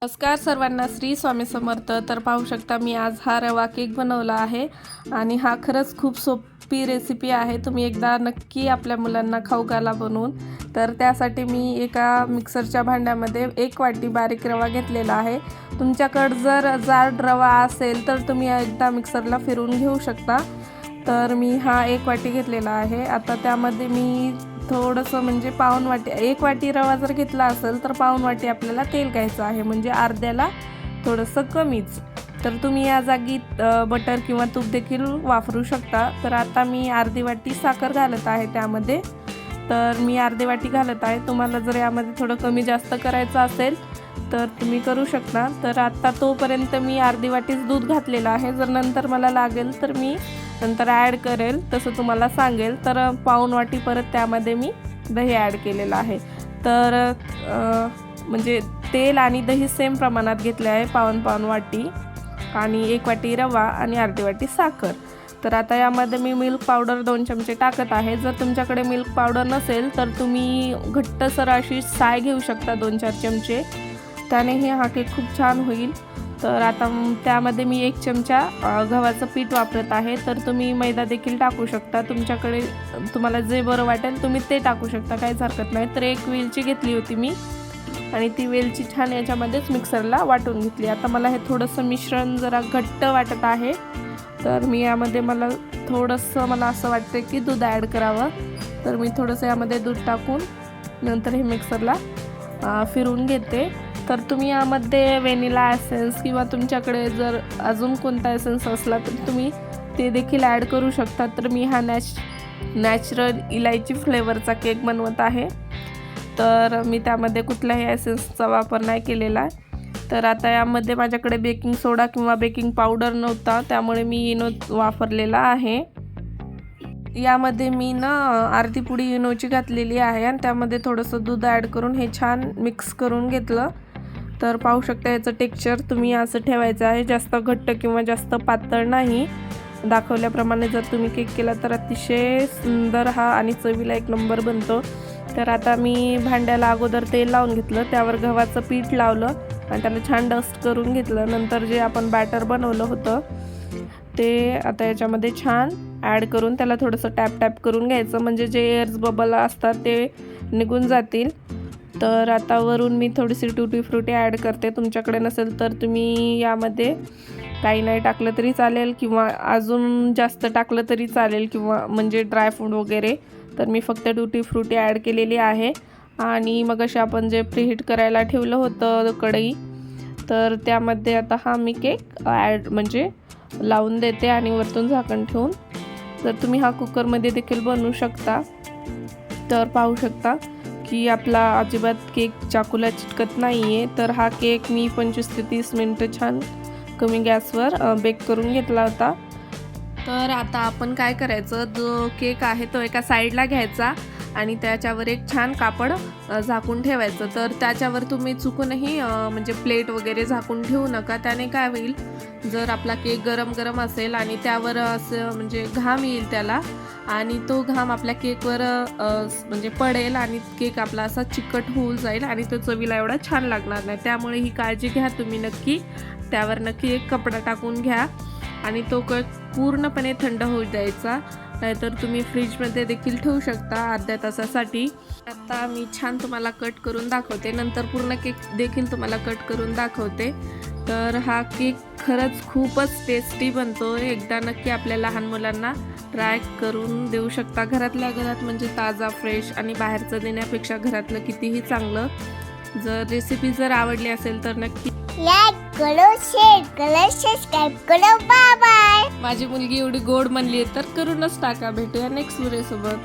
नमस्कार सर्वांना, श्री स्वामी समर्थ. तर पाहू शकता मी आज हा रवा केक बनवला आहे आणि हा खरंच खूप सोपी रेसिपी आहे. तुम्ही एकदा नक्की आपल्या मुलांना खाऊ घाला बनवून. तर त्यासाठी मी एका मिक्सरच्या भांड्यामध्ये 1 वाटी बारीक रवा घेतलेला आहे. तुमच्याकडं जर जाड रवा असेल तर तुम्ही एकदा मिक्सरला फिरवून घेऊ शकता. तर मी हा 1 वाटी घेतलेला आहे. आता त्यामध्ये मी थोडंसं म्हणजे पाऊण वाटी, 1 वाटी रवा जर घेतला असेल तर पाऊण वाटी आपल्याला तेल घ्यायचं आहे, म्हणजे अर्ध्याला थोडंसं कमीच. तर तुम्ही या जागी बटर किंवा तूप देखील वापरू शकता. तर आता मी अर्धी वाटी साखर घालत आहे त्यामध्ये. तर मी अर्धी वाटी घालत आहे. तुम्हाला जर यामध्ये थोडं कमी जास्त करायचं असेल तर तुम्ही करू शकता. तर आता तोपर्यंत मी अर्धी वाटीच दूध घातलेलं आहे. जर नंतर मला लागेल तर मी नंतर ॲड करेल, तसं तुम्हाला सांगेल. तर पाऊण वाटी परत त्यामध्ये मी दही ॲड केलेलं आहे. तर म्हणजे तेल आणि दही सेम प्रमाणात घेतले आहे, पाऊण वाटी, आणि 1 वाटी रवा आणि अर्धी वाटी साखर. तर आता यामध्ये मी मिल्क पावडर 2 चमचे टाकत आहे. जर तुमच्याकडे मिल्क पावडर नसेल तर तुम्ही घट्टसर अशी साय घेऊ शकता 2-4 चमचे. त्यानेही हा केक खूप छान होईल. तर आता त्यामध्ये मी 1 चमचा गव्हाचं पीठ वापरत आहे. तर तुम्ही मैदा देखील टाकू शकता, तुमच्याकडे तुम्हाला जे बरं वाटेल तुम्ही ते टाकू शकता, काहीच हरकत नाही. तर 1 वेलची घेतली होती मी आणि ती वेलची छान याच्यामध्येच मिक्सरला वाटून घेतली. आता मला हे थोडंसं मिश्रण जरा घट्ट वाटत आहे. तर मी यामध्ये मला असं वाटतं की दूध ॲड करावं. तर मी थोडंसं यामध्ये दूध टाकून नंतर हे मिक्सरला फिरवून घेते. तर तुम्ही यामध्ये व्हॅनिला एसेन्स किंवा तुमच्याकडे जर अजून कोणता एसेन्स असला तर तुम्ही ते देखील ॲड करू शकता. तर मी हा नॅचरल इलायची फ्लेवरचा केक बनवत आहे. तर मी त्यामध्ये कुठल्याही एसेन्सचा वापर नाही केलेला आहे. तर आता यामध्ये माझ्याकडे बेकिंग सोडा किंवा बेकिंग पावडर नव्हता, त्यामुळे मी इनो वापरलेला आहे. यामध्ये मी अर्धी पुडी इनोची घातलेली आहे आणि त्यामध्ये थोडंसं दूध ॲड करून हे छान मिक्स करून घेतलं. तर पाहू शकता याचं टेक्स्चर तुम्ही असं ठेवायचं आहे, जास्त घट्ट किंवा जास्त पातळ नाही. दाखवल्याप्रमाणे जर तुम्ही केक केला तर अतिशय सुंदर हा आणि चवीला 1 नंबर बनतो. तर आता मी भांड्याला अगोदर तेल लावून घेतलं, त्यावर गव्हाचं पीठ लावलं आणि त्याला छान डस्ट करून घेतलं. नंतर जे आपण बॅटर बनवलं होतं ते आता याच्यामध्ये छान ॲड करून त्याला थोडंसं टॅप करून घ्यायचं, म्हणजे जे एअर्स बबल असतात ते निघून जातील. तर आता वरून मी थोडीशी टूटी फ्रुटी ॲड करते. तुमच्याकडे नसेल तर तुम्ही यामध्ये काही नाही टाकलं तरी चालेल किंवा अजून जास्त टाकलं तरी चालेल, किंवा म्हणजे ड्रायफ्रूट वगैरे. तर मी फक्त टूटी फ्रुटी ॲड केलेली आहे. आणि मग अशी आपण जे प्रीहीट करायला ठेवलं होतं कढई, तर त्यामध्ये आता हा मी केक म्हणजे लावून देते आणि वरतून झाकण ठेवून. तर तुम्ही हा कुकरमध्ये देखील बनवू शकता. तर पाहू शकता की आपला अजिबात केक चाकूला चिटकत नाही आहे. तर हा केक मी 25 ते 30 मिनटं छान कमी गॅसवर बेक करून घेतला होता. तर आता आपण काय करायचं, जो केक आहे तो एका साईडला घ्यायचा आणि त्याच्यावर एक छान कापड झाकून ठेवायचं. तर त्याच्यावर तुम्ही चुकूनही म्हणजे प्लेट वगैरे झाकून ठेवू नका. त्याने काय होईल, जर आपला केक गरम असेल आणि त्यावर असं म्हणजे घाम येईल त्याला, आणि तो घाम आपल्या केकवर म्हणजे पडेल आणि केक आपला असा चिकट होऊन जाईल आणि तो चवीला एवढा छान लागणार नाही. त्यामुळे ही काळजी घ्या तुम्ही नक्की. त्यावर नक्की एक कपडा टाकून घ्या आणि तो केक पूर्णपणे थंड होऊ द्यायचा. नाहीतर तुम्ही फ्रीजमध्ये देखील ठेवू शकता अर्ध्या तासासाठी. आता मी छान तुम्हाला कट करून दाखवते, नंतर पूर्ण केक देखील तुम्हाला कट करून दाखवते. तर हा केक खरंच खूपच टेस्टी बनतो. एकदा नक्की आपल्या लहान मुलांना ट्राय करून देऊ शकता. घरातल्या घरात म्हणजे ताजा, फ्रेश आणि बाहेरचं देण्यापेक्षा घरातलं कितीही चांगलं. जर रेसिपी आवडली असेल तर नक्की लाईक करो, शेअर करो, सबस्क्राईब करो. Bye bye. माझी मुलगी एवढी गोड म्हणली तर करूनच टाका. भेटूया नेक्स्ट व्हिडिओ सोबत.